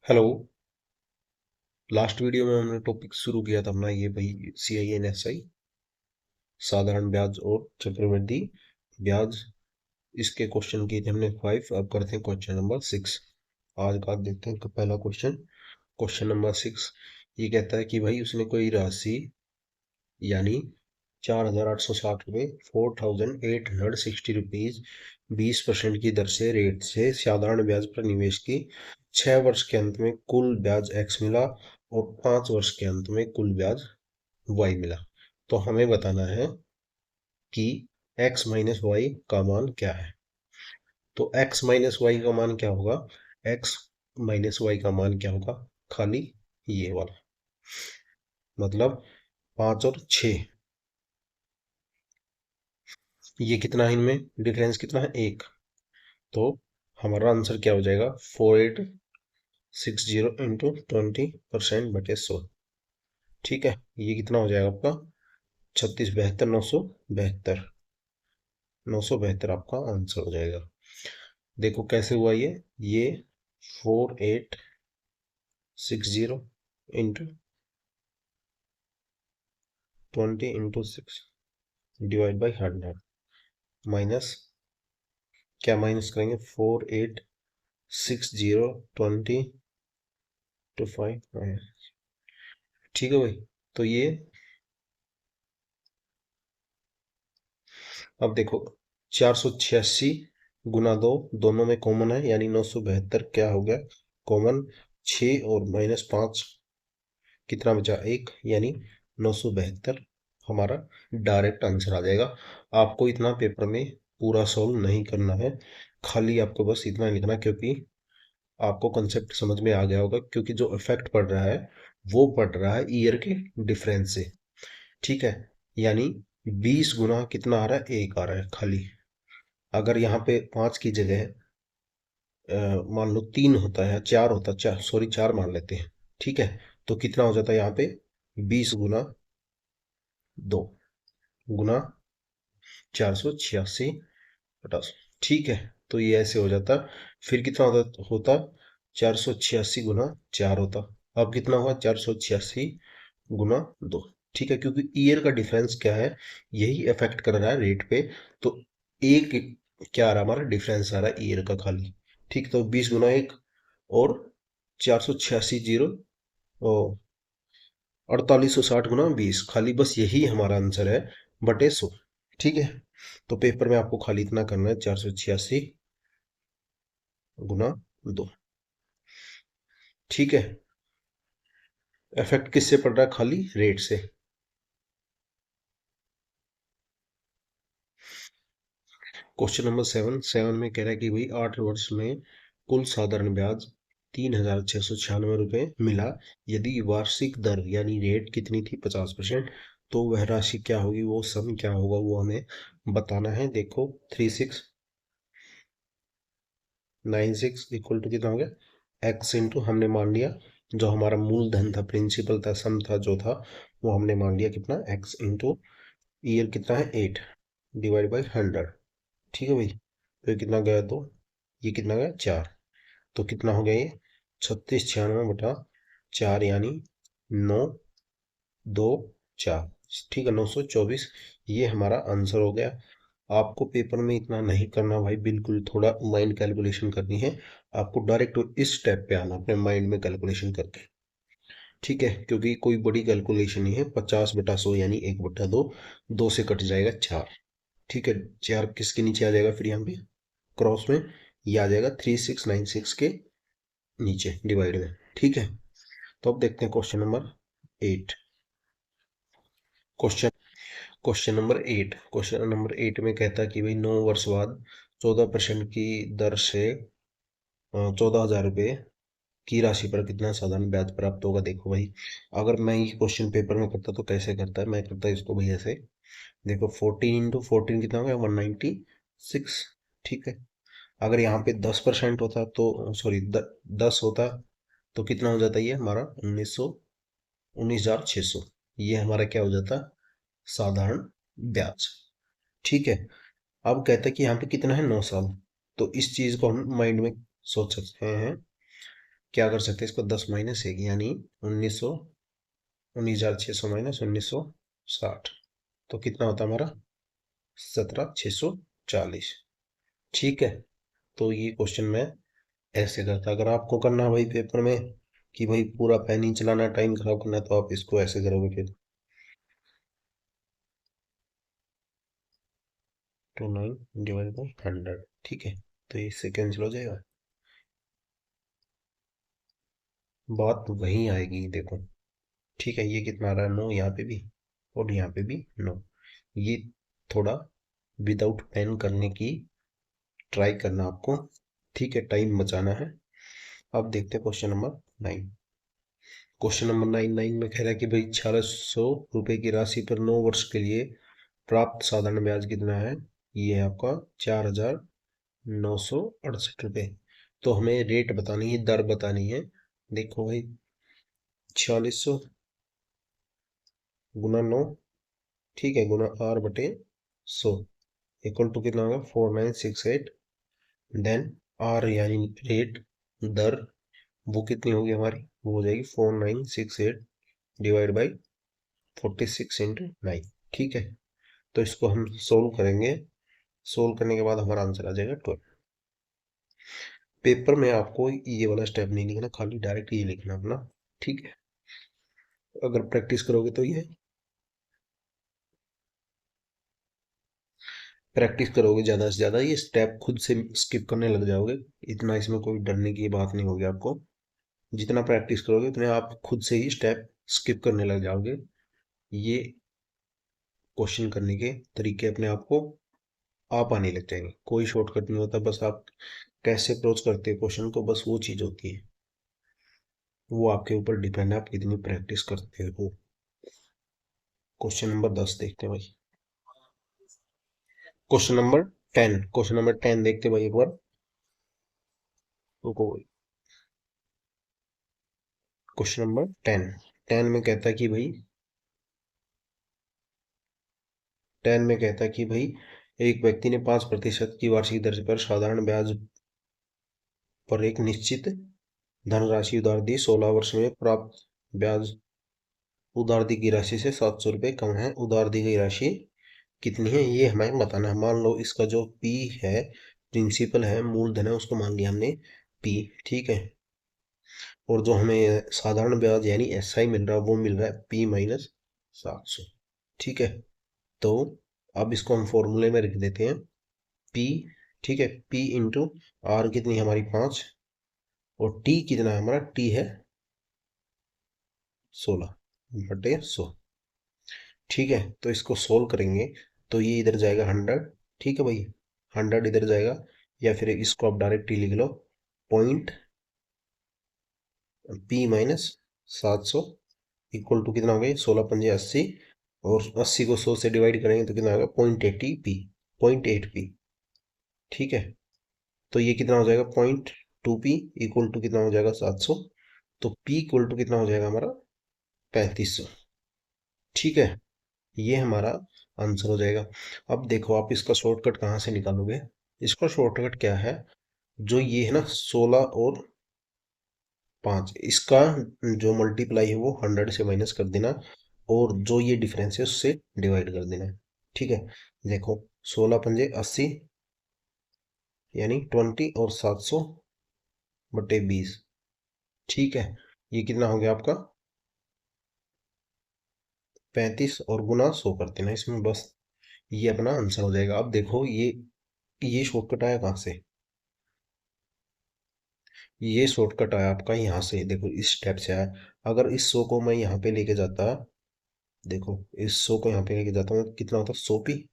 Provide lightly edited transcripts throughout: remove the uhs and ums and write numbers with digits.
Hello. Last video में हमने topic शुरू किया था अपना ये भाई CINSI साधारण ब्याज और चक्रवृद्धि ब्याज। इसके क्वेश्चन किए थे हमने 5। अब करते हैं क्वेश्चन नंबर 6। आज का देखते हैं पहला क्वेश्चन। क्वेश्चन नंबर 6 ये कहता है कि भाई उसने कोई राशि यानी 4,860 रुपये 4,860 रुपीज 20% की दर से रेट से साधारण ब्याज पर निवेश की। 6 वर्ष के अंत में कुल ब्याज x मिला और 5 वर्ष के अंत में कुल ब्याज y मिला। तो हमें बताना है कि x माइनस वाई का मान क्या है। तो x माइनस वाई का मान क्या होगा? x माइनस वाई का मान क्या होगा? खाली ये वाला, मतलब 5 और 6। ये कितना है, इनमें डिफरेंस कितना है? 1। तो हमारा आंसर क्या हो जाएगा? 4860 इंटू 20% बटे 100। ठीक है, ये कितना हो जाएगा आपका? 3672 972 आपका आंसर हो जाएगा। देखो कैसे हुआ ये 4860 into 20 into 6 divide by 100 minus, क्या माइनस करेंगे? 4860 20 to 5। ठीक है भाई। तो ये अब देखो 486 गुना 2, दोनों में कॉमन है यानी 972 क्या हो गया कॉमन? 6 और -5 कितना बचा? 1, यानी 972 हमारा डायरेक्ट आंसर आ जाएगा। आपको इतना पेपर में पूरा सॉल्व नहीं करना है, खाली आपको बस इतना लिखना, क्योंकि आपको कंसेप्ट समझ में आ गया होगा। क्योंकि जो इफेक्ट पड़ रहा है वो पड़ रहा है ईयर के डिफरेंस से। ठीक है, यानी 20 गुना कितना आ रहा है? 1 आ रहा है खाली। अगर यहाँ पे 5 की जगह मान लो 3 होता है, 4 होता, 4 सॉरी 4 मान लेते हैं। ठीक है, तो कितना हो जाता है यहाँ पे? 20 गुना 2 गुना 486 बटा 100। ठीक है, तो ये ऐसे हो जाता। फिर कितना होता 486 गुना 4 होता। अब कितना हुआ? 486 गुना 2। ठीक है, क्योंकि ईयर का डिफरेंस क्या है, यही अफेक्ट कर रहा है रेट पे। तो एक क्या आ रहा है हमारा? डिफरेंस आ रहा है ईयर का खाली। ठीक, तो 20 गुना 1 और 486 ओ 4860 गुना 20, खाली बस यही हमारा आंसर है बटे 100। ठीक है, तो पेपर में आपको खाली इतना करना है 486 गुना 2। ठीक है, इफेक्ट किससे पड़ रहा है? खाली रेट से। क्वेश्चन नंबर 7 में कह रहा है कि भाई 8 वर्ष में कुल साधारण ब्याज 3,696 रुपये मिला। यदि वार्षिक दर यानी रेट कितनी थी? 50%। तो वह राशि क्या होगी, वो सम क्या होगा, वो हमें बताना है। देखो 3696 इक्वल टू कितना हो गया? एक्स इंटू हमने मान लिया जो हमारा मूलधन था, प्रिंसिपल था, सम था जो था, वो हमने मान लिया कितना? एक्स इंटू ईयर कितना है? 8 डिवाइड बाई 100। ठीक है भाई, तो ये कितना गया? तो ये कितना गया? 4। तो कितना हो गया ये? 3696 बटा 4 यानी 924। ठीक है, 924 ये हमारा आंसर हो गया। आपको पेपर में इतना नहीं करना भाई, बिल्कुल थोड़ा माइंड कैलकुलेशन करनी है। आपको डायरेक्ट इस स्टेप पे आना अपने माइंड में कैलकुलेशन करके। ठीक है, क्योंकि कोई बड़ी कैलकुलेशन नहीं है। 50 बटा 100 यानी 1/2। 2 से कट जाएगा 4। ठीक है, 4 किसके नीचे आ जाएगा फिर यहाँ पे? क्रॉस में। ये आ जाएगा 3696 के नीचे डिवाइड में। ठीक है, तो अब देखते हैं question number 8। Question question number 8 में कहता है कि भाई 9 वर्ष बाद 14% की दर से 14,000 रुपये की राशि पर कितना साधारण ब्याज प्राप्त होगा। देखो भाई, अगर मैं ये क्वेश्चन पेपर में करता तो कैसे करता है? मैं करता इसको भाई ऐसे। देखो 14 इंटू 14 कितना हो गया? 196। ठीक है, अगर यहाँ पे 10% होता तो सॉरी 10 होता तो कितना हो जाता? ये हमारा 19,600। ये हमारा क्या हो जाता? साधारण ब्याज। ठीक है, अब कहता है कि यहाँ पे कितना है? 9 साल। तो इस चीज को हम माइंड में सोच सकते हैं क्या कर सकते हैं इसको, 10 माइनस 1 यानी 19,600 माइनस 1960, तो कितना होता है हमारा 17,640। ठीक है, तो ये क्वेश्चन मैं ऐसे करता। अगर आपको करना है भाई पेपर में कि भाई पूरा पेन ही चलाना, टाइम खराब करना है, तो आप इसको ऐसे करोगे फिर। 29 डिवाइड बाई 100, ठीक है, तो ये इससे कैंसिल हो जाएगा। बात वहीं आएगी देखो। ठीक है, ये कितना आ रहा है 9 यहाँ पे भी, और यहाँ पे भी 9। ये थोड़ा विदाउट पेन करने की ट्राई करना आपको। ठीक है, टाइम बचाना है। अब देखते हैं क्वेश्चन नंबर 9। क्वेश्चन नंबर 9 में कह रहा है कि भाई 4600 रुपए की राशि पर 9 वर्ष के लिए प्राप्त साधारण ब्याज कितना है। ये है आपका 4,968 रुपये। तो हमें रेट बतानी है, दर बतानी है। देखो भाई, 4600 गुना 9, ठीक है, गुना R/100 इक्वल टू कितना होगा 4968। देन आर यानी रेट, दर, वो कितनी होगी हमारी, वो हो जाएगी 4968 डिवाइड बाई 46 × 9। ठीक है, तो इसको हम सोल्व करेंगे। सोल्व करने के बाद हमारा आंसर आ जाएगा 12। पेपर में आपको ये वाला स्टेप नहीं लिखना, खाली डायरेक्ट ये लिखना अपना। ठीक है, अगर प्रैक्टिस करोगे तो ये, प्रैक्टिस करोगे ज़्यादा से ज़्यादा, ये स्टेप खुद से स्किप करने लग जाओगे। इतना इसमें कोई डरने की बात नहीं होगी आपको। जितना प्रैक्टिस करोगे उतने आप खुद से ही स्टेप स्किप करने लग जाओगे। ये क्वेश्चन करने के तरीके अपने आप को आप आने लग जाएंगे। कोई शॉर्टकट नहीं होता, बस आप कैसे अप्रोच करते हो क्वेश्चन को, बस वो चीज़ होती है। वो आपके ऊपर डिपेंड है, आप कितनी प्रैक्टिस करते हो। क्वेश्चन नंबर 10 देखते हैं भाई। क्वेश्चन नंबर 10 देखते हैं भाई एक बार। रुको भाई। क्वेश्चन नंबर 10 में कहता है कि भाई, एक व्यक्ति ने 5% की वार्षिक दर पर साधारण ब्याज पर एक निश्चित धनराशि उधार दी। 16 वर्ष में प्राप्त ब्याज उधार दी गई राशि से 700 रुपये कम है। उधार दी गई राशि कितनी है ये हमें बताना है। मान लो इसका जो पी है, प्रिंसिपल है, मूलधन है, उसको मान लिया हमने पी। ठीक है, और जो हमें साधारण ब्याज यानी एसआई मिल रहा है, वो मिल रहा है पी माइनस 700। ठीक है, तो अब इसको हम फॉर्मूले में लिख देते हैं पी। ठीक है, पी इंटू आर कितनी है हमारी 5, और टी कितना है हमारा, टी है 16/100। ठीक है, तो इसको सोल्व करेंगे तो ये इधर जाएगा 100। ठीक है भाई, 100 इधर जाएगा, या फिर इसको आप डायरेक्ट ही लिख लो, point P minus 700 equal to कितना हो गया 16×5 = 80, और 80 को 100 से डिवाइड करेंगे तो कितना होगा 0.80 पी, 0.8 पी। ठीक है, तो ये कितना हो जाएगा 0.2 पी इक्वल टू कितना हो जाएगा 700। तो पी इक्वल टू कितना हो जाएगा हमारा 3500। ठीक है, ये हमारा आंसर हो जाएगा। अब देखो आप इसका शॉर्टकट कहाँ से निकालोगे। इसका शॉर्टकट क्या है, जो ये है ना 16 और 5, इसका जो मल्टीप्लाई है वो 100 से माइनस कर देना, और जो ये डिफरेंस है उससे डिवाइड कर देना है। ठीक है, देखो 16×5 = 80 यानी 20, और 700/20। ठीक है, ये कितना हो गया आपका 35, और गुना 100 कर देना इसमें, बस ये अपना आंसर हो जाएगा। अब देखो ये शॉर्टकट आया कहाँ से, ये शॉर्टकट आया आपका यहाँ से। देखो इस स्टेप से आया। अगर इस 100 को मैं यहाँ पे लेके जाता, देखो इस 100 को यहाँ पे लेके जाता हूँ, कितना होता 100 पी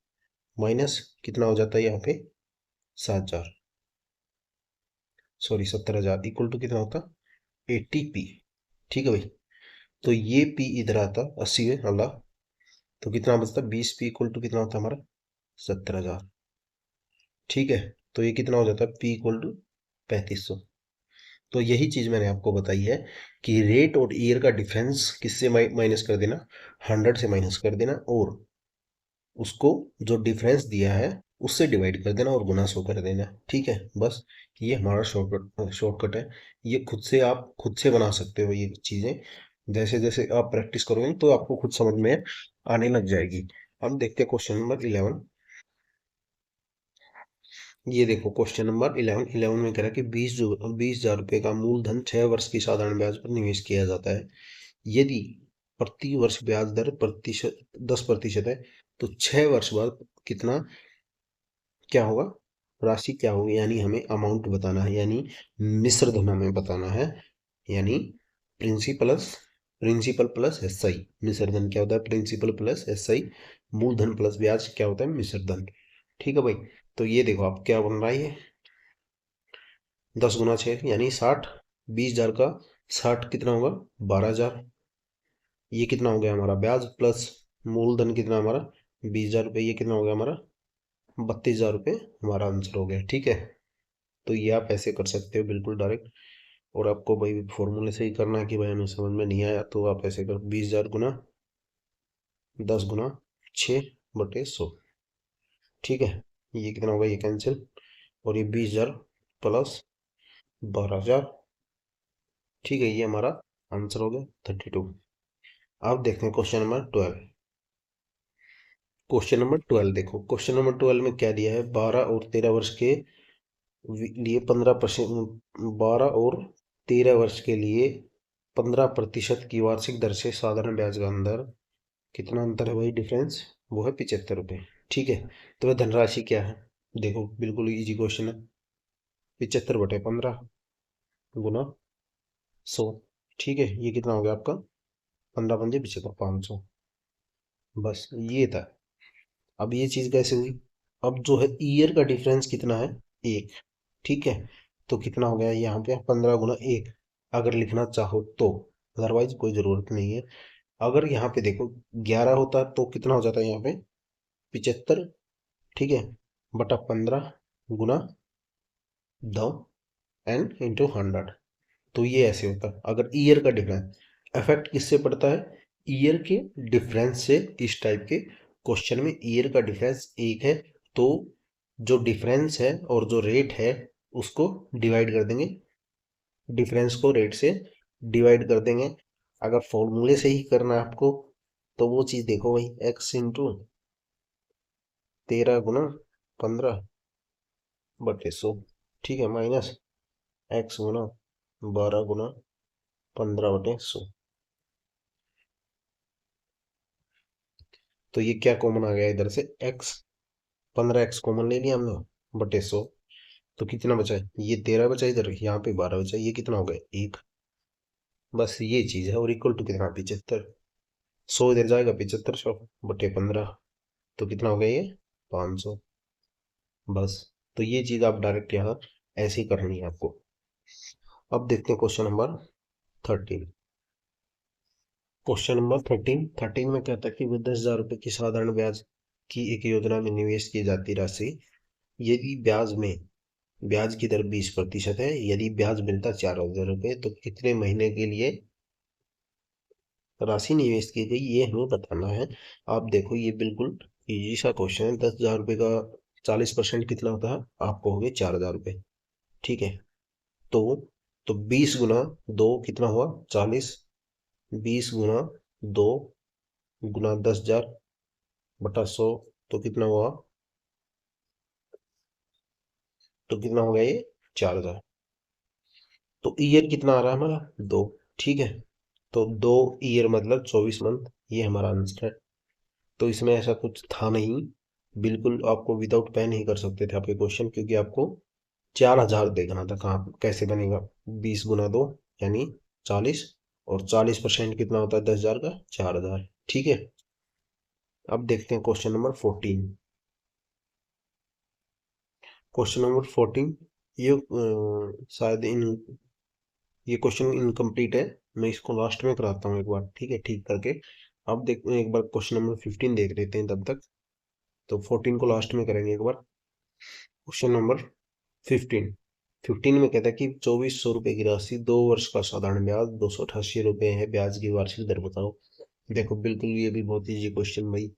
माइनस कितना हो जाता है यहाँ पे 7,000, सॉरी 70,000 इक्वल टू कितना होता 80 पी। ठीक है भाई, तो ये पी इधर आता 80 वाला, तो कितना बचता 20 पी इक्वल टू कितना होता हमारा 70,000। ठीक है, तो ये कितना हो जाता है पी इक्वल टू 3500। तो यही चीज मैंने आपको बताई है कि रेट और ईयर का डिफरेंस किससे माइनस कर देना, 100 से माइनस कर देना, और उसको जो डिफरेंस दिया है उससे डिवाइड कर देना और गुना 100 कर देना। ठीक है, बस ये हमारा शॉर्टकट है। ये खुद से बना सकते हो ये चीज़ें। जैसे जैसे आप प्रैक्टिस करोगे तो आपको खुद समझ में आने लग जाएगी। हम देखते हैं क्वेश्चन नंबर 11। ये देखो क्वेश्चन नंबर 11। 11 में कह रहा है कि 20,000 रुपये का मूलधन 6 वर्ष की साधारण ब्याज पर निवेश किया जाता है। यदि प्रति वर्ष ब्याज दर प्रतिशत 10% है, तो 6 वर्ष बाद कितना क्या होगा, राशि क्या होगी, यानी हमें अमाउंट बताना है, यानी मिश्र धन हमें बताना है। यानी प्रिंसिपल प्लस एस आई। मिश्र धन क्या होता है, प्रिंसिपल प्लस एस आई। मूलधन प्लस ब्याज क्या होता है, मिश्र धन। ठीक है भाई। तो ये देखो आप क्या बन रहा है, ये 10 गुना 6 यानी 60। 20,000 का 60 कितना होगा, 12,000। ये कितना हो गया हमारा ब्याज प्लस मूलधन कितना हमारा 20,000 रुपये, ये कितना हो गया हमारा 32,000 रुपये। हमारा आंसर हो गया। ठीक है, तो ये आप ऐसे कर सकते हो बिल्कुल डायरेक्ट। और आपको भाई फॉर्मूले से ही करना है कि भाई हमें समझ में नहीं आया तो आप ऐसे कर 20,000 गुना 10 गुना 6/100। ठीक है, ये कितना होगा, ये कैंसिल। और ये 20,000 प्लस 12,000। ठीक है, ये हमारा आंसर हो गया 32। अब देखते हैं क्वेश्चन नंबर 12। क्वेश्चन नंबर 12 देखो, क्वेश्चन नंबर 12 में क्या दिया है, 12 और 13 वर्ष के लिए 15%, 12 और 13 वर्ष के लिए 15% की वार्षिक दर से साधारण ब्याज का अंदर कितना अंतर है भाई, डिफरेंस वो है 75 रुपये। ठीक है, तो वह धनराशि क्या है, देखो बिल्कुल इजी क्वेश्चन है। 75/15 गुना 100। ठीक है, ये कितना हो गया आपका, 15×5 75, 500। बस ये था। अब ये चीज कैसे हुई, अब जो है ईयर का डिफरेंस कितना है, 1। ठीक है, तो कितना हो गया यहाँ पे 15×1 अगर लिखना चाहो तो। अदरवाइज कोई जरूरत नहीं है। अगर यहाँ पे देखो 11 होता तो कितना हो जाता है यहाँ पे 75। ठीक है, बटा 15 गुना 2 एंड इंटू 100। तो ये ऐसे होता है अगर ईयर का डिफरेंस। इफेक्ट किससे पड़ता है, ईयर के डिफरेंस से। इस टाइप के क्वेश्चन में ईयर का डिफरेंस 1 है, तो जो डिफरेंस है और जो रेट है उसको डिवाइड कर देंगे, डिफरेंस को रेट से डिवाइड कर देंगे। अगर फॉर्मूले से ही करना है आपको तो वो चीज देखो भाई, x×13 गुना 15/100। ठीक है, माइनस x×12 गुना 15/100। तो ये क्या कॉमन आ गया इधर से, x। 15x कॉमन ले लिया हमने बटे 100। तो कितना बचा है, ये 13 बचा, इधर यहाँ पे 12 बचा, ये कितना हो गया 1। बस ये चीज है, और इक्वल टू कितना 75। 100 इधर जाएगा, 75/100 तो कितना हो गया ये 500। बस, तो ये चीज आप डायरेक्ट यहाँ ऐसे ही करनी है आपको। अब देखते हैं क्वेश्चन नंबर 13। क्वेश्चन नंबर 13 में कहता है कि वो 10,000 रुपये की साधारण ब्याज की एक योजना में निवेश की जाती राशि, यदि ब्याज की दर 20% है, यदि ब्याज मिलता 4,000 रुपये, तो कितने महीने के लिए राशि निवेश की गई, ये हमें बताना है। आप देखो ये बिल्कुल इजी सा क्वेश्चन है। 10,000 रुपये का 40% कितना होता है, आपको हो गए 4,000 रुपये। ठीक है, तो 20 गुना 2 कितना हुआ 40। 20 गुना 2 गुना 10,000 बटा 100, तो कितना हुआ, तो कितना हो गया ये 4,000। तो ईयर कितना आ रहा है हमारा 2। ठीक है, तो 2 ईयर मतलब 24 मंथ, ये हमारा आंसर है। तो इसमें ऐसा कुछ था नहीं, बिल्कुल आपको विदाउट पेन ही कर सकते थे आपके क्वेश्चन, क्योंकि आपको 4,000 देखना था कहाँ कैसे बनेगा। 20 गुना 2 यानी 40, और 40% कितना होता है 10,000 का, 4,000। ठीक है, अब देखते हैं क्वेश्चन नंबर 14। क्वेश्चन नंबर 14, ये शायद इन ये क्वेश्चन इनकम्प्लीट है। मैं इसको लास्ट में कराता हूँ एक बार, ठीक है, ठीक करके। अब देख एक बार क्वेश्चन नंबर 15 देख लेते हैं तब तक। तो 14 को लास्ट में करेंगे एक बार। Question number 15। 15 में कहता है कि 2,400 रुपये की राशि 2 वर्ष का साधारण ब्याज 288 रुपये है, ब्याज की वार्षिक दर बताओ। देखो बिल्कुल ये भी बहुत इजी क्वेश्चन भाई।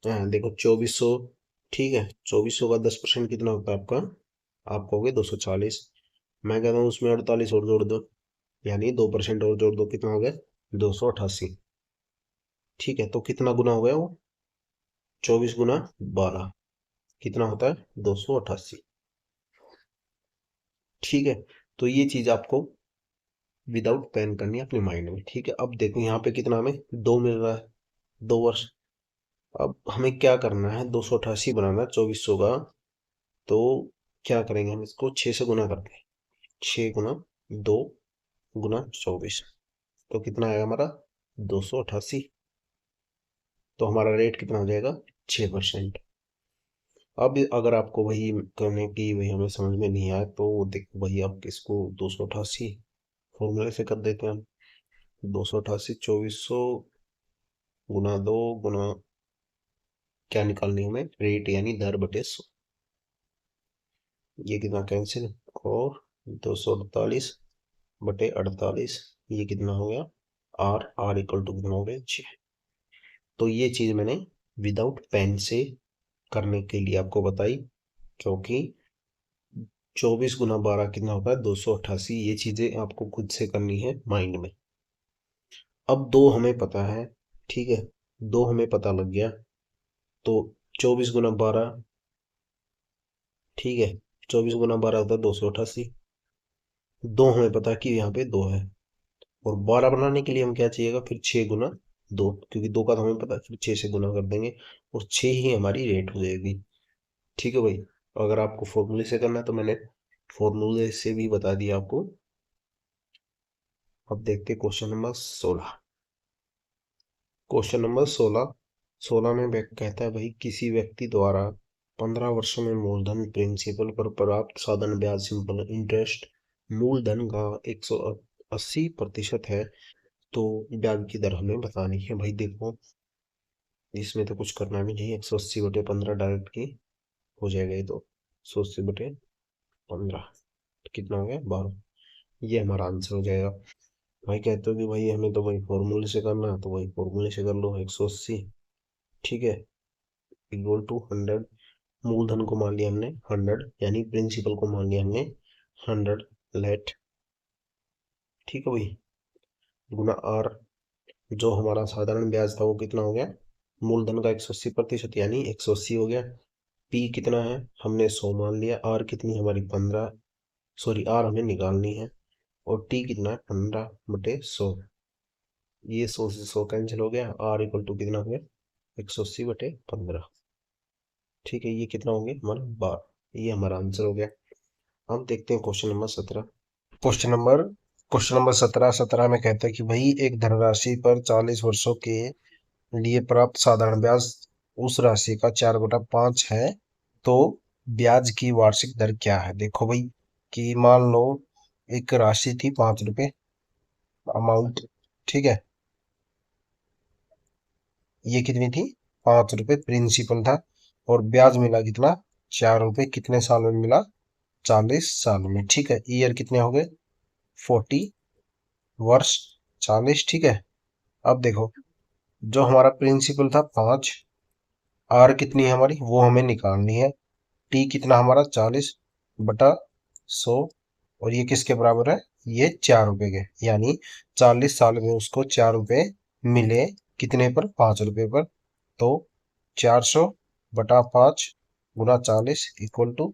हाँ, देखो 2,400 ठीक है, 2400 का 10% कितना होता है आपका? आप कहोगे 240। मैं कहता हूँ उसमें 48 और जोड़ दो, यानी 2% और जोड़ दो, कितना हो गया? 288। ठीक है, तो कितना गुना हो गया वो? 24 गुना 12 कितना होता है? 288। ठीक है, तो ये चीज आपको विदाउट पेन करनी है अपने माइंड में। ठीक है, अब देखो यहाँ पे कितना हमें 2 मिल रहा है, 2 वर्ष। अब हमें क्या करना है? 288 बनाना है 2400 का। तो क्या करेंगे हम? इसको 6 से गुना करते हैं। 6 गुना 2 गुना 24, तो कितना आएगा हमारा? 288। तो हमारा रेट कितना हो जाएगा? 6%। अब अगर आपको वही करने की वही हमें समझ में नहीं आया, तो देखो वही आप इसको 288 फॉर्मूले से कर देते हैं हम। 288 2400 गुना 2 गुना क्या निकालनी है हमें? रेट यानी दर बटे 100। ये कितना कैंसिल, और 248 बटे 48, ये कितना हो गया? आर इक्वल टू कितना हो गया? 6। तो ये चीज मैंने विदाउट पेन से करने के लिए आपको बताई, क्योंकि 24 गुना 12 कितना होता है? 288। ये चीजें आपको खुद से करनी है माइंड में। अब दो हमें पता है, ठीक है, दो हमें पता लग गया। तो 24 गुना 12, ठीक है, 24 गुना 12 होता है 288। दो हमें पता है कि यहाँ पे दो है, और 12 बनाने के लिए हम क्या चाहिएगा? फिर 6 गुना 2, क्योंकि दो का तो हमें पता है, फिर 6 से गुना कर देंगे और 6 ही हमारी रेट हो जाएगी। ठीक है भाई, अगर आपको फॉर्मूले से करना है तो मैंने फॉर्मूले से भी बता दिया आपको। अब देखते क्वेश्चन नंबर 16। क्वेश्चन नंबर 16 में कहता है भाई, किसी व्यक्ति द्वारा 15 वर्षों में मूलधन प्रिंसिपल पर प्राप्त साधारण ब्याज सिंपल इंटरेस्ट मूलधन का 180% है, तो ब्याज की दर हमें बतानी है। भाई देखो, इसमें तो कुछ करना भी नहीं, 180/15 डायरेक्ट की हो जाएगा ये तो। 180/15 कितना हो गया? 12। ये हमारा आंसर हो जाएगा। भाई कहते हो कि भाई हमें तो वही फॉर्मूले से करना है, तो वही फॉर्मूले से कर लो। 180, ठीक है, इक्वल टू 100। मूलधन को मान लिया हमने 100, यानी प्रिंसिपल को मान लिया हमने 100 लेट, ठीक है भाई, गुना आर। जो हमारा साधारण ब्याज था वो कितना हो गया? मूलधन का 180%, यानी 180 हो गया। पी कितना है? हमने 100 मान लिया। आर कितनी हमारी? 15, सॉरी आर हमें निकालनी है। और टी कितना है? 15/100। ये 100 से 100 कैंसिल हो गया। आर इक्वल टू कितना हो गया? 180/15। ठीक है, ये कितना हो गया हमारा? 12। ये हमारा आंसर हो गया। हम देखते हैं क्वेश्चन नंबर 17। क्वेश्चन नंबर 17 में कहता है कि भाई एक धनराशि पर 40 वर्षों के लिए प्राप्त साधारण ब्याज उस राशि का 4/5 है, तो ब्याज की वार्षिक दर क्या है? देखो भाई, कि मान लो एक राशि थी 5 रुपए अमाउंट, ठीक है, ये कितनी थी? 5 रुपए प्रिंसिपल था, और ब्याज मिला कितना? 4 रुपए। कितने साल में मिला? 40 साल में। ठीक है, ईयर कितने हो गए? 40, वर्ष 40। ठीक है, अब देखो, जो हमारा प्रिंसिपल था 5, आर कितनी है हमारी वो हमें निकालनी है। टी कितना हमारा? 40/100। और ये किसके बराबर है? ये 4 रुपए के, यानी 40 साल में उसको 4 रुपए मिले, कितने पर? 5 रुपए पर। तो 400/5 गुना 40 equal to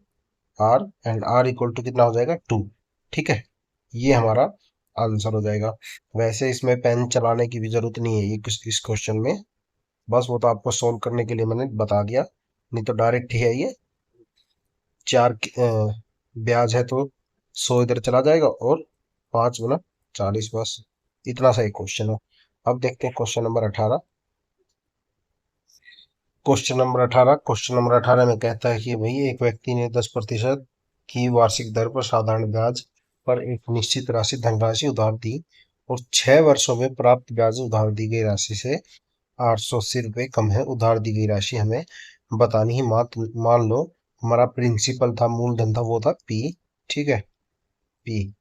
R, and R equal to कितना हो जाएगा? 2। ठीक है, ये हमारा आंसर हो जाएगा। वैसे इसमें पेन चलाने की भी जरूरत नहीं है ये इस क्वेश्चन में, बस वो तो आपको सोल्व करने के लिए मैंने बता दिया। नहीं तो डायरेक्ट ही है ये। ब्याज है तो 100 इधर चला जाएगा, और 5 गुना 40, बस इतना सा ही क्वेश्चन है। अब देखते हैं क्वेश्चन नंबर 18 में कहता है कि भाई एक व्यक्ति ने 10% की वार्षिक दर पर साधारण ब्याज पर एक निश्चित राशि धनराशि उधार दी, और 6 वर्षों में प्राप्त ब्याज उधार दी गई राशि से 880 रुपये कम है। उधार दी गई राशि हमें बतानी है। मान लो हमारा प्रिंसिपल था, मूलधन था, वो था पी, ठीक है, पी।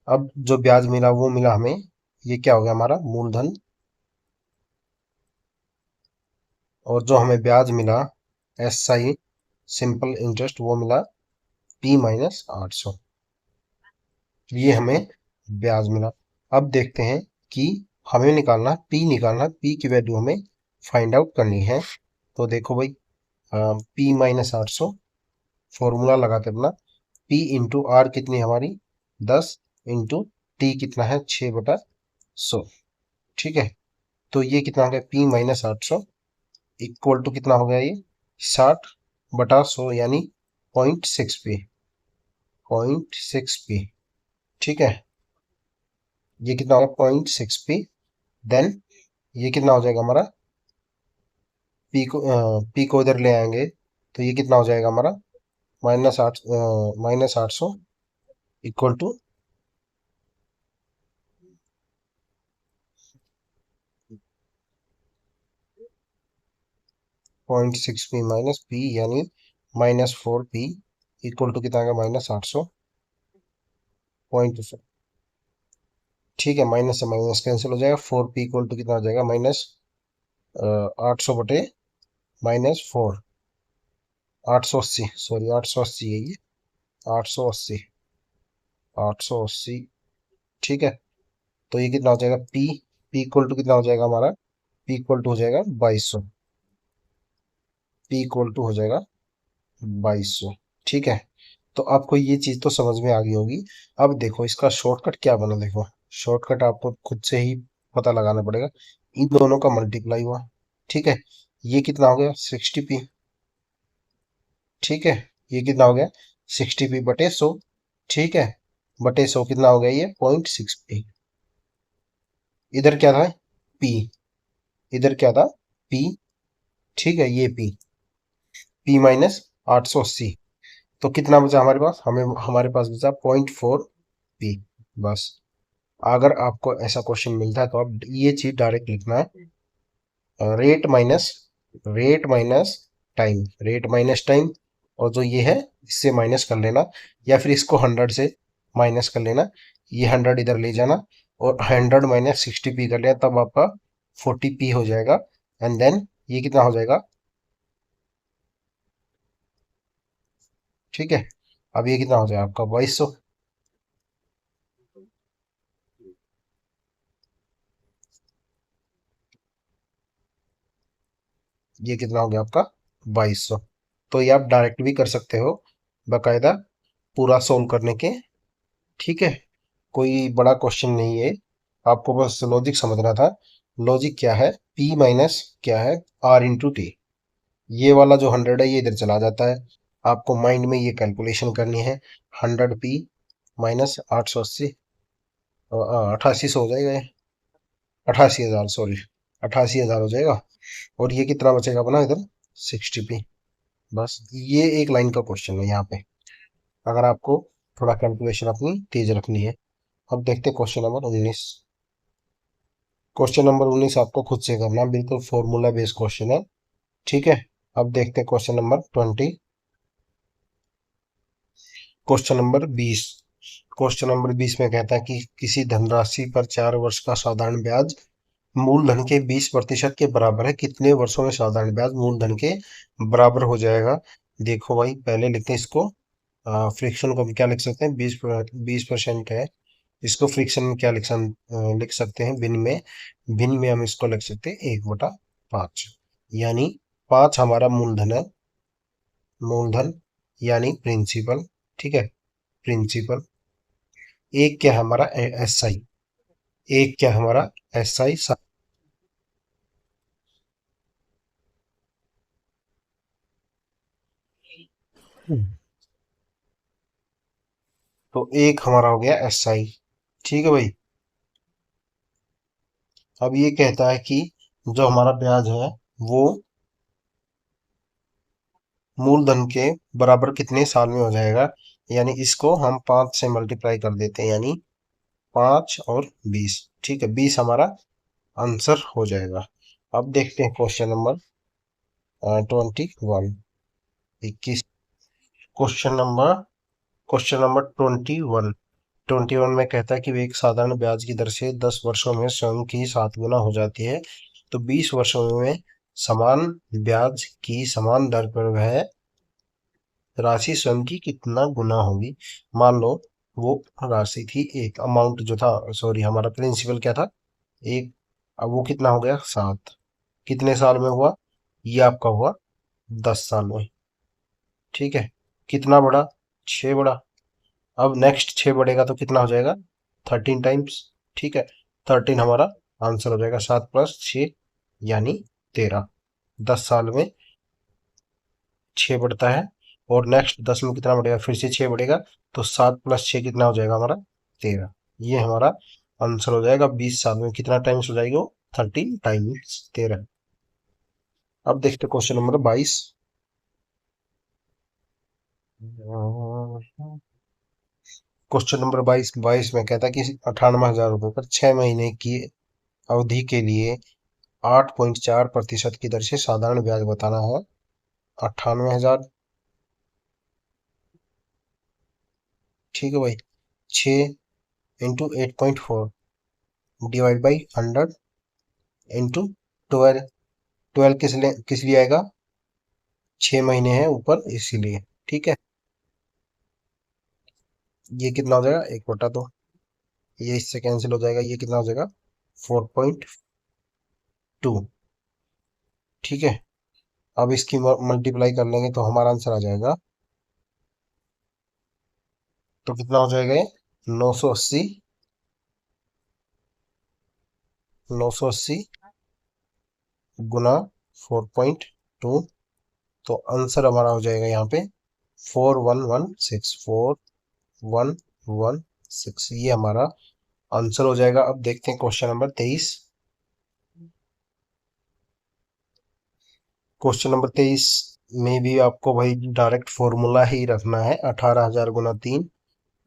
अब जो ब्याज मिला वो मिला हमें, ये क्या हो गया हमारा? मूलधन। और जो हमें ब्याज मिला SI सिंपल इंटरेस्ट वो मिला P-800। ये हमें ब्याज मिला। अब देखते हैं कि हमें निकालना P की वैल्यू हमें फाइंड आउट करनी है। तो देखो भाई, P-800 फॉर्मूला लगाते अपना P इंटू आर कितनी है हमारी 10 इंटू टी कितना है 6/100। ठीक है, तो ये कितना हो गया P-800 इक्वल टू कितना हो गया ये 60/100 यानी 0.6 p। 0.6 p। ठीक है, ये कितना होगा 0.6 p। देन ये कितना हो जाएगा हमारा पी को इधर ले आएंगे तो ये कितना हो जाएगा हमारा -800 equal to 0.6 p minus P यानी -4 p इक्वल टू कितना आ गया -800 पॉइंट। ठीक है, माइनस से माइनस कैंसिल हो जाएगा। 4 p इक्वल टू कितना हो जाएगा -800/-4 880, सॉरी 880 है ये 880 880। ठीक है, तो ये कितना हो जाएगा पी इक्वल टू कितना हो जाएगा हमारा पी इक्वल टू हो जाएगा 2200। पी इक्वल टू हो जाएगा 2200। ठीक है, तो आपको ये चीज तो समझ में आ गई होगी। अब देखो इसका शॉर्टकट क्या बना, देखो शॉर्टकट आपको खुद से ही पता लगाना पड़ेगा। इन दोनों का मल्टीप्लाई हुआ। ठीक है, ये कितना हो गया 60p। ठीक है, ये कितना हो गया 60p/100। ठीक है, /100 कितना हो गया ये 0.6p। इधर क्या था p, इधर क्या था p। ठीक है, ये P-880। तो कितना बचा हमारे पास, हमारे पास बचा 0.4p बस। अगर आपको ऐसा क्वेश्चन मिलता है तो आप ये चीज डायरेक्ट लिखना है, रेट माइनस टाइम और जो ये है इससे माइनस कर लेना, या फिर इसको 100 से माइनस कर लेना। ये 100 इधर ले जाना और 100 माइनस 60p कर लेना, तब आपका 40p हो जाएगा। एंड देन ये कितना हो जाएगा। ठीक है, अब ये कितना हो जाएगा आपका 2200। ये कितना हो गया आपका 2200। तो ये आप डायरेक्ट भी कर सकते हो बाकायदा पूरा सोल्व करने के। ठीक है, कोई बड़ा क्वेश्चन नहीं है, आपको बस लॉजिक समझना था। लॉजिक क्या है, P माइनस क्या है R/T। ये वाला जो 100 है ये इधर चला जाता है। आपको माइंड में ये कैलकुलेशन करनी है। 100p माइनस 880, 8800 हो जाएगा ये, 88,000 सॉरी 88,000 हो जाएगा। और ये कितना बचेगा अपना इधर 60p। बस ये एक लाइन का क्वेश्चन है यहाँ पे, अगर आपको थोड़ा कैलकुलेशन अपनी तेज रखनी है। अब देखते हैं क्वेश्चन नंबर 19। क्वेश्चन नंबर 19 आपको खुद से करना है, बिल्कुल फॉर्मूला बेस्ड क्वेश्चन है। ठीक है, अब देखते हैं question number 20। Question number 20। Question number 20 में कहता है कि किसी धनराशि पर 4 वर्ष का साधारण ब्याज मूलधन के 20% के बराबर है, कितने वर्षों में साधारण ब्याज मूलधन के बराबर हो जाएगा। देखो भाई, पहले लिखते हैं इसको। फ्रिक्शन को भी क्या लिख सकते हैं, 20% है। इसको फ्रिक्शन में क्या लिख सकते हैं, भिन्न में हम इसको लिख सकते हैं 1/5। यानी 5 हमारा मूलधन है, मूलधन यानी प्रिंसिपल। ठीक है, प्रिंसिपल। एक क्या है हमारा SI, एक क्या है हमारा SI। तो एक हमारा हो गया SI। ठीक है भाई, अब ये कहता है कि जो हमारा ब्याज है वो मूलधन के बराबर कितने साल में हो जाएगा। यानी इसको हम 5 से मल्टीप्लाई कर देते हैं, यानी 5 और 20। ठीक है, 20 हमारा आंसर हो जाएगा। अब देखते हैं क्वेश्चन नंबर 21। Question number 21। 21 में कहता है कि वे एक साधारण ब्याज की दर से 10 वर्षों में स्वयं की 7 गुना हो जाती है, तो 20 वर्षों में समान ब्याज की समान दर पर वह राशि स्वयं की कितना गुना होगी। मान लो वो राशि थी एक, अमाउंट जो था, सॉरी हमारा प्रिंसिपल क्या था, एक। अब वो कितना हो गया 7, कितने साल में हुआ, ये आपका हुआ 10 साल में। ठीक है, कितना बढ़ा, 6 बढ़ा। अब नेक्स्ट 6 बढ़ेगा तो कितना हो जाएगा, 13 टाइम्स। ठीक है, 13 हमारा आंसर हो जाएगा, 7 + 6 यानी 13। 10 साल में 6 बढ़ता है, और नेक्स्ट 10 में कितना बढ़ेगा, फिर से 6 बढ़ेगा, तो 7 + 6 कितना हो जाएगा हमारा, 13। ये हमारा आंसर हो जाएगा। 20 साल में कितना टाइम्स हो जाएगी वो, 13 टाइम्स 13। अब देखते क्वेश्चन नंबर 22। क्वेश्चन नंबर 22 में कहता है कि 98,000 रुपये पर 6 महीने की अवधि के लिए 8.4% की दर से साधारण ब्याज बताना है। 98,000, ठीक है भाई, 6 × 8.4 डिवाइड बाई 100 × 12। 12 किस लिए आएगा, 6 महीने हैं ऊपर इसीलिए। ठीक है, ये कितना हो जाएगा, 1/2, ये इससे कैंसिल हो जाएगा, ये कितना हो जाएगा 4.2। ठीक है, अब इसकी मल्टीप्लाई कर लेंगे तो हमारा आंसर आ जाएगा, तो कितना हो जाएगा ये 980, 980 गुना 4.2। तो आंसर हमारा हो जाएगा यहाँ पे 4116, 4116, ये हमारा आंसर हो जाएगा। अब देखते हैं क्वेश्चन नंबर 23। क्वेश्चन नंबर 23 में भी आपको भाई डायरेक्ट फॉर्मूला ही रखना है, 18,000 गुना 3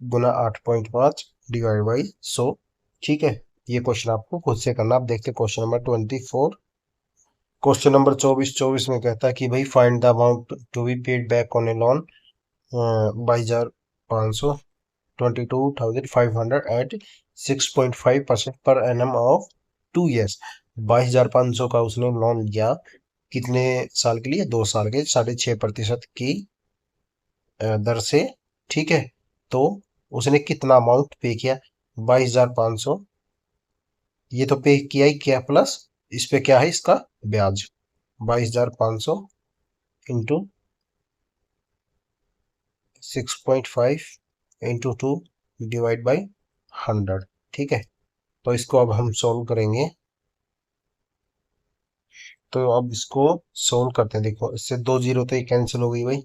गुना 8.5 डिवाइड बाई 100। ठीक है, ये क्वेश्चन आपको खुद से करना। आप देखते हैं क्वेश्चन नंबर 24। क्वेश्चन नंबर 24 में कहता है कि भाई find the amount to be paid back on a loan 22,500, 22,500 at 6.5% per annum of 2 years. 22,500 का उसने लोन लिया, कितने साल के लिए, 2 साल के, 6.5% की दर से। ठीक है, तो उसने कितना अमाउंट पे किया, 22,500, ये तो पे किया ही किया, प्लस इस पे क्या है, इसका ब्याज। 22,500 इंटू 6.5 इंटू 2 डिवाइड बाई 100। ठीक है, तो इसको अब हम सोल्व करेंगे। तो अब इसको सोल्व करते हैं। देखो इससे 2 जीरो तो ये कैंसिल हो गई भाई,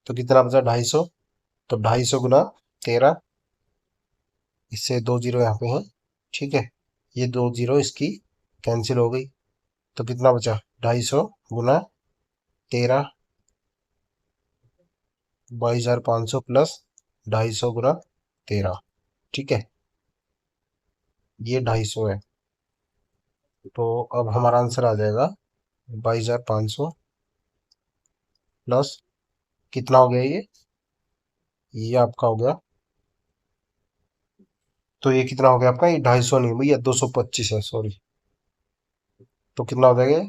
तो कितना बचा 250। तो 250 गुना 13, इससे 2 जीरो यहाँ पे हैं। ठीक है, ये 2 जीरो इसकी कैंसिल हो गई, तो कितना बचा 250 गुना 13, 22,500 प्लस 250 गुना 13। ठीक है, ये 250 है, तो अब हमारा आंसर आ जाएगा 22,500 प्लस, कितना हो गया ये आपका हो गया, तो ये कितना हो गया आपका, ये 250 नहीं भैया, 225 है, सॉरी। तो कितना हो जाएगा,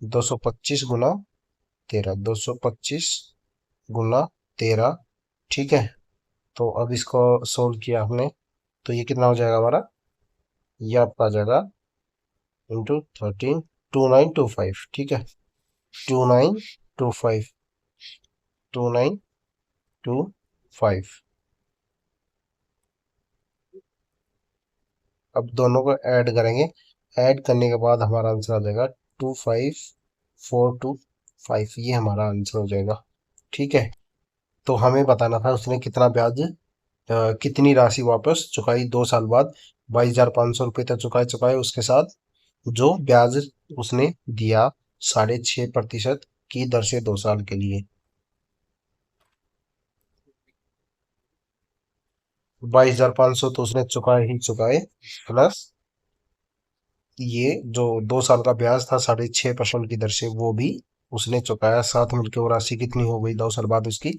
225 गुना 13, 225 गुना 13। ठीक है, तो अब इसको सोल्व किया हमने, तो ये कितना हो जाएगा हमारा, ये आपका आ जाएगा इंटू 13, 2925। ठीक है, 2925, 2925। अब दोनों को ऐड करेंगे, ऐड करने के बाद हमारा आंसर आ जाएगा 25,425, ये हमारा आंसर हो जाएगा। ठीक है, तो हमें बताना था उसने कितना ब्याज, कितनी राशि वापस चुकाई 2 साल बाद। 22,500 रुपये तक चुकाए, उसके साथ जो ब्याज उसने दिया 6.5% की दर से 2 साल के लिए। 22,500 तो उसने चुकाए ही चुकाए, प्लस ये जो 2 साल का ब्याज था 6.5% की दर से, वो भी उसने चुकाया, साथ मिलकर वो राशि कितनी हो गई 2 साल बाद उसकी,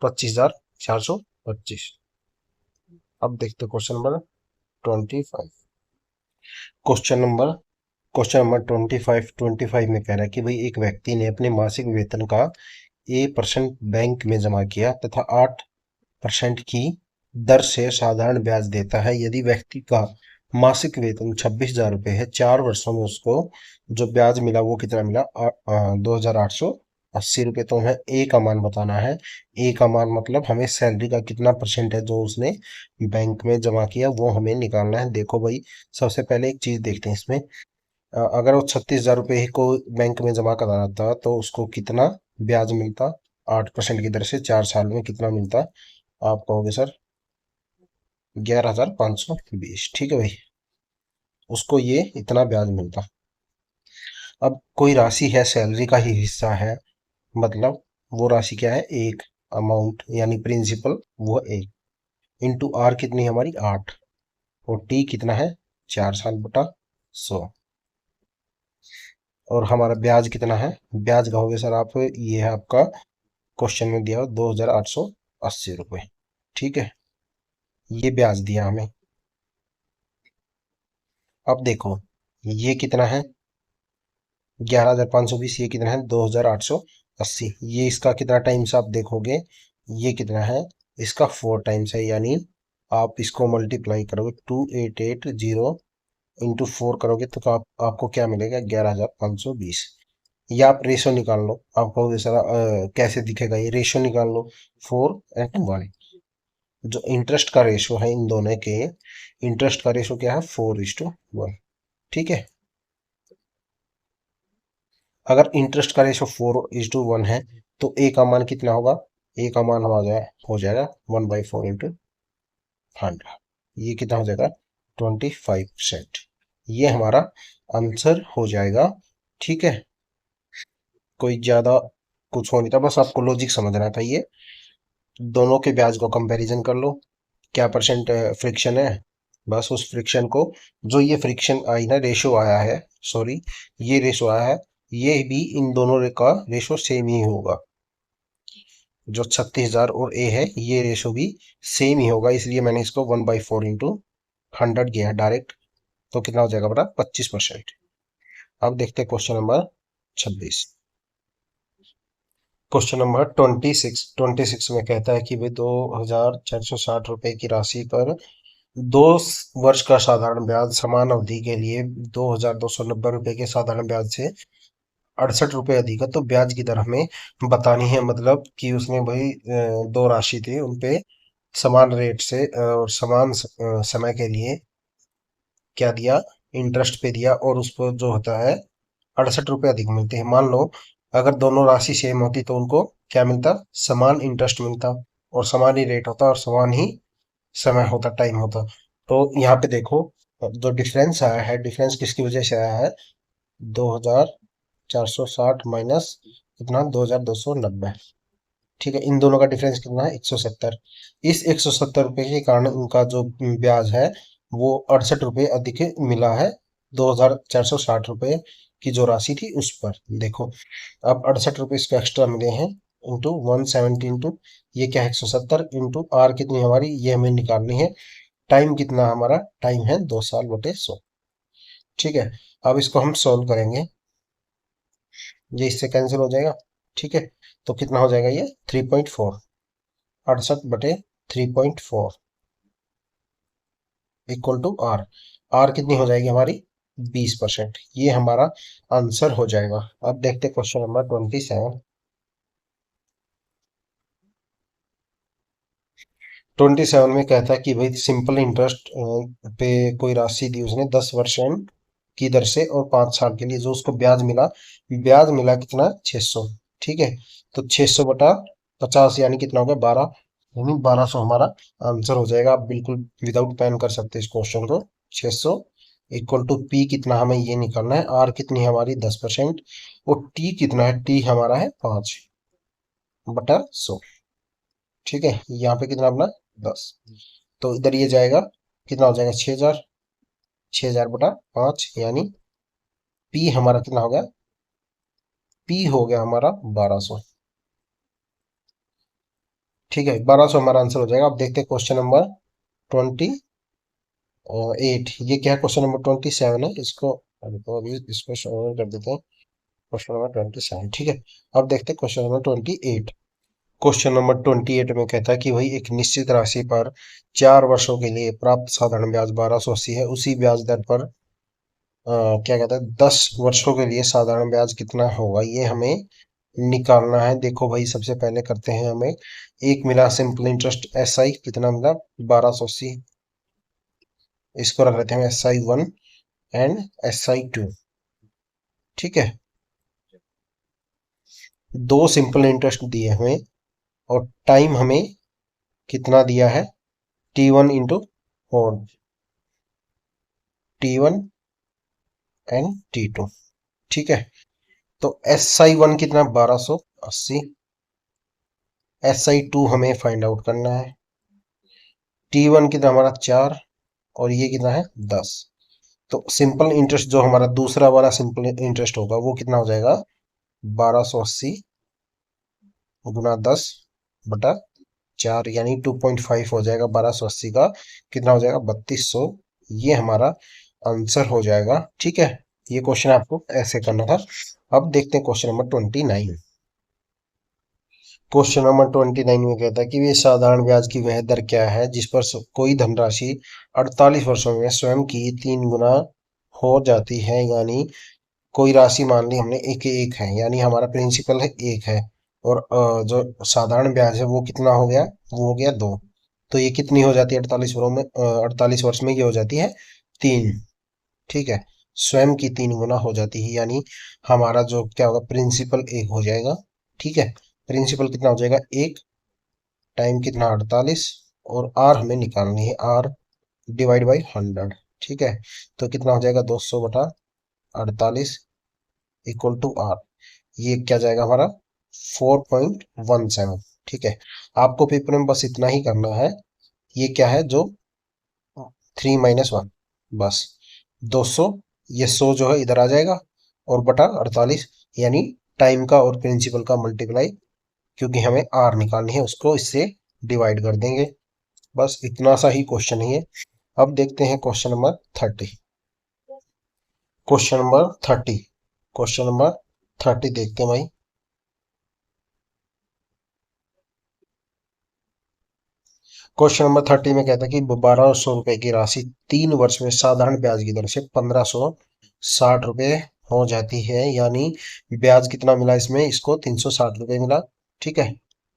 25,425। अब देखते question number 25। Question number question number 25 में कह रहा है कि भाई एक व्यक्ति ने अपने मासिक वेतन का A% बैंक में जमा किया तथा 8% की दर से साधारण ब्याज देता है। यदि व्यक्ति का मासिक वेतन 26,000 रुपये है, 4 वर्षों में उसको जो ब्याज मिला वो कितना मिला? 2,880 रुपये। तो हमें ए का मान बताना है। ए का मान मतलब हमें सैलरी का कितना परसेंट है जो उसने बैंक में जमा किया वो हमें निकालना है। देखो भाई, सबसे पहले एक चीज देखते हैं इसमें। अगर वो 36,000 रुपये को बैंक में जमा कराता तो उसको कितना ब्याज मिलता? 8% की दर से 4 साल में कितना मिलता? आप कहोगे सर 11,520। ठीक है भाई, उसको ये इतना ब्याज मिलता। अब कोई राशि है, सैलरी का ही हिस्सा है, मतलब वो राशि क्या है? एक अमाउंट यानी प्रिंसिपल, वो एक इंटू आर कितनी है हमारी? 8। और टी कितना है? 4 साल बटा 100। और हमारा ब्याज कितना है? ब्याज कहोगे सर आप, ये है आपका क्वेश्चन में दिया 2,880 रुपये। ठीक है, ये ब्याज दिया हमें। अब देखो, ये कितना है? 11,520। ये कितना है? 2,880। ये इसका कितना टाइम्स आप देखोगे, ये कितना है? इसका 4 टाइम्स है, यानी आप इसको मल्टीप्लाई करोगे 2880 इंटू 4 करोगे तो आपको क्या मिलेगा? 11,520। या आप रेशो निकाल लो। आप कहोगे सर कैसे दिखेगा ये? रेशो निकाल लो, 4:1। जो इंटरेस्ट का रेशो है इन दोनों के, इंटरेस्ट का रेशो क्या है? 4:1। ठीक है, अगर इंटरेस्ट का रेशो 4:1 है तो ए का मान कितना होगा? ए का मान हो जाएगा 1/4 इंटू 100। ये कितना हो जाएगा? 25%। ये हमारा आंसर हो जाएगा। ठीक है, कोई ज्यादा कुछ हो नहीं था, बस आपको लॉजिक समझना था। ये दोनों के ब्याज को कंपैरिजन कर लो, क्या परसेंट फ्रिक्शन है। बस उस फ्रिक्शन को, जो ये फ्रिक्शन आई ना, रेशो आया है, सॉरी, ये रेशो आया है, ये भी इन दोनों का रेशो सेम ही होगा। जो 36,000 और ए है, ये रेशो भी सेम ही होगा, इसलिए मैंने इसको 1/4 इंटू 100 किया है डायरेक्ट। तो कितना हो जाएगा बड़ा? 25%। अब देखते हैं क्वेश्चन नंबर 26। क्वेश्चन नंबर 26 में कहता है कि भाई 2,460 रुपए की राशि पर 2 वर्ष का साधारण ब्याज समान अवधि के लिए 2,290 रुपए के साधारण ब्याज से 68 रुपए अधिक है। तो ब्याज की दर हमें बतानी है। मतलब कि उसने भाई दो राशि थी, उनपे समान रेट से और समान समय के लिए क्या दिया? इंटरेस्ट पे दिया, और उस पर जो होता है 68 रुपए अधिक मिलते हैं। मान लो अगर दोनों राशि सेम होती तो उनको क्या मिलता? समान इंटरेस्ट मिलता, और समान ही रेट होता, और समान ही समय होता, टाइम होता। तो यहाँ पे देखो, जो डिफरेंस आया है, डिफरेंस किसकी वजह से आया है? 2,460 माइनस कितना? 2,290। ठीक है, इन दोनों का डिफरेंस कितना है? 170। इस 170 रुपए के कारण उनका जो ब्याज है वो 68 रुपए अधिक मिला है 2,460 रुपए की जो राशि थी उस पर। देखो, अब 68 रुपए इसको एक्स्ट्रा मिले हैं, इंटू 170 इंटू ये क्या है? 170 इंटू आर कितनी हमारी, ये हमें निकालनी है। टाइम कितना हमारा? टाइम है 2 साल बटे 100। ठीक है, अब इसको हम सॉल्व करेंगे, ये इससे कैंसिल हो जाएगा। ठीक है, तो कितना हो जाएगा ये? 3.4। 68/3.4 इक्वल टू आर। आर कितनी हो जाएगी हमारी? 20%। ये हमारा आंसर हो जाएगा। अब देखते क्वेश्चन नंबर 27। 27 में कहता है कि भाई सिंपल इंटरेस्ट पे कोई राशि दी उसने 10 वर्ष की दर से और 5 साल के लिए, जो उसको ब्याज मिला, ब्याज मिला कितना? 600। ठीक है, तो 600/50 यानी कितना हो गया? 12। यानी 1200 हमारा आंसर हो जाएगा। आप बिल्कुल विदाउट पेन कर सकते हैं इस क्वेश्चन को। 600 इक्वल टू पी कितना, हमें ये निकालना है। आर कितनी है हमारी? 10%। और टी कितना है? टी हमारा है 5/100। ठीक है, यहाँ पे कितना अपना? 10। तो इधर ये जाएगा, कितना हो जाएगा? 6,000। 6,000/5 यानी पी हमारा कितना हो गया? पी हो गया हमारा 1,200। ठीक है, 1,200 हमारा आंसर हो जाएगा। अब देखते हैं क्वेश्चन नंबर 28। 8। ये क्या है? क्वेश्चन नंबर 27 है। इसको तो अभी इसको सॉल्व कर देते हैं। क्वेश्चन नंबर 27, ठीक है। अब देखते हैं क्वेश्चन नंबर 28। क्वेश्चन नंबर 28 में कहता है कि भाई एक निश्चित राशि पर 4 वर्षों के लिए प्राप्त साधारण ब्याज 1280 है। उसी ब्याज दर पर क्या कहता है 10 वर्षों के लिए साधारण ब्याज कितना होगा, ये हमें निकालना है। देखो भाई, सबसे पहले करते हैं हमें। एक मिला सिंपल इंटरेस्ट एस आई, कितना मिला? 1280। इसको रख लेते हैं SI1 एंड SI2, ठीक है। दो सिंपल इंटरेस्ट दिए हमें और टाइम हमें कितना दिया है? T1 into four, T1 and T2, ठीक है। तो SI1 कितना? 1280। SI2 हमें फाइंड आउट करना है। T1 कितना हमारा? 4। और ये कितना है? 10। तो सिंपल इंटरेस्ट जो हमारा दूसरा वाला सिंपल इंटरेस्ट होगा वो कितना हो जाएगा? 1280 गुना 10/4, यानी 2.5 हो जाएगा। 1280 का कितना हो जाएगा? 3200। ये हमारा आंसर हो जाएगा, ठीक है। ये क्वेश्चन आपको ऐसे करना था। अब देखते हैं क्वेश्चन नंबर 29। क्वेश्चन नंबर 29 में कहता है कि वे साधारण ब्याज की वह दर क्या है जिस पर कोई धनराशि 48 वर्षों में स्वयं की 3 गुना हो जाती है। यानी कोई राशि मान ली हमने एक है, यानी हमारा प्रिंसिपल है 1 है। और जो साधारण ब्याज है वो कितना हो गया? वो हो गया 2। तो ये कितनी हो जाती है 48 वर्षों में? 48 वर्ष में ये हो जाती है 3, ठीक है। स्वयं की 3 गुना हो जाती है, यानी हमारा जो क्या होगा? प्रिंसिपल 1 हो जाएगा, ठीक है। प्रिंसिपल कितना हो जाएगा? 1। टाइम कितना? 48। और आर हमें निकालनी है, आर डिवाइड बाई 100, ठीक है। तो कितना हो जाएगा? 200/48 इक्वल टू आर। ये क्या जाएगा हमारा? 4.17, ठीक है। आपको पेपर में बस इतना ही करना है। ये क्या है? जो 3 - 1, बस 200। ये 100 जो है इधर आ जाएगा और बटा 48, यानी टाइम का और प्रिंसिपल का मल्टीप्लाई, क्योंकि हमें आर निकालनी है उसको इससे डिवाइड कर देंगे। बस इतना सा ही क्वेश्चन है ये। अब देखते हैं question number 30। Question number 30, question number 30 देखते हैं भाई। क्वेश्चन नंबर 30 में कहता है कि 1200 रुपए की राशि 3 वर्ष में साधारण ब्याज की दर से 1560 रुपए हो जाती है। यानी ब्याज कितना मिला इसमें? इसको 360 रुपए मिला, ठीक है।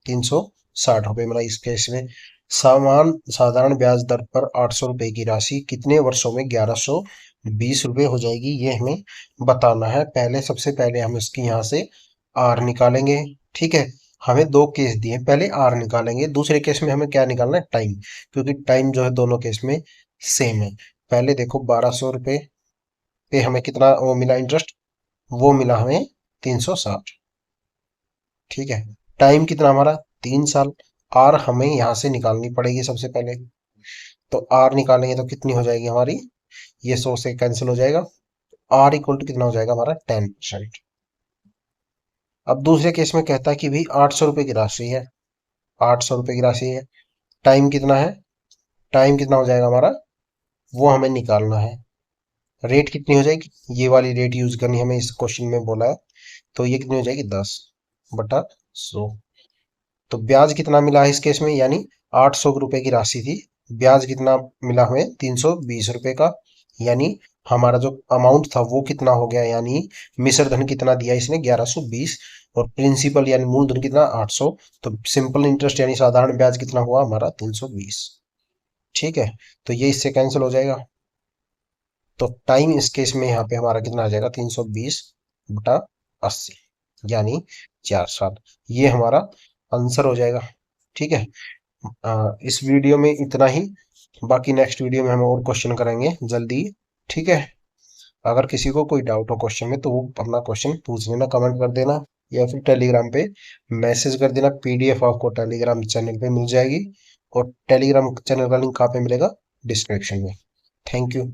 360 रुपए मिला इस केस में। समान साधारण ब्याज दर पर 800 रुपए की राशि कितने वर्षों में 1120 रुपए हो जाएगी, ये हमें बताना है। पहले सबसे पहले हम इसकी यहाँ से आर निकालेंगे, ठीक है। हमें दो केस दिए, पहले आर निकालेंगे। दूसरे केस में हमें क्या निकालना है? टाइम, क्योंकि टाइम जो है दोनों केस में सेम है। पहले देखो 1200 रुपये पे हमें कितना वो मिला इंटरेस्ट? वो मिला हमें 360, ठीक है। टाइम कितना हमारा? 3 साल। आर हमें यहाँ से निकालनी पड़ेगी सबसे पहले। तो आर निकालेंगे तो कितनी हो जाएगी हमारी? ये 100 से कैंसिल हो जाएगा। आर इक्वल टू कितना हो जाएगा हमारा? 10%। अब दूसरे केस में कहता है कि भाई 800 रुपये की राशि है, 800 रुपये की राशि है। टाइम कितना है? टाइम कितना हो जाएगा हमारा? वो हमें निकालना है। रेट कितनी हो जाएगी? ये वाली रेट यूज करनी हमें इस क्वेश्चन में बोला है। तो ये कितनी हो जाएगी? 10/100। तो ब्याज कितना मिला है इस केस में? यानी 800 रुपए की राशि थी, ब्याज कितना मिला हमें? 320 रुपए का। यानी हमारा जो अमाउंट था वो कितना हो गया? यानी मिश्र धन कितना दिया इसने? 1120। और प्रिंसिपल यानी मूलधन कितना? 800। तो सिंपल इंटरेस्ट यानी साधारण ब्याज कितना हुआ हमारा? 320, ठीक है। तो ये इससे कैंसिल हो जाएगा। तो टाइम इस केस में यहाँ पे हमारा कितना आ जाएगा? 320/80, यानी 4 साल। ये हमारा आंसर हो जाएगा, ठीक है। इस वीडियो में इतना ही। बाकी नेक्स्ट वीडियो में हम और क्वेश्चन करेंगे जल्दी, ठीक है। अगर किसी को कोई डाउट हो क्वेश्चन में तो वो अपना क्वेश्चन पूछ लेना, कमेंट कर देना, या फिर टेलीग्राम पे मैसेज कर देना। PDF आपको टेलीग्राम चैनल पे मिल जाएगी। और टेलीग्राम चैनल का लिंक कहाँ पे मिलेगा? डिस्क्रिप्शन में। Thank you.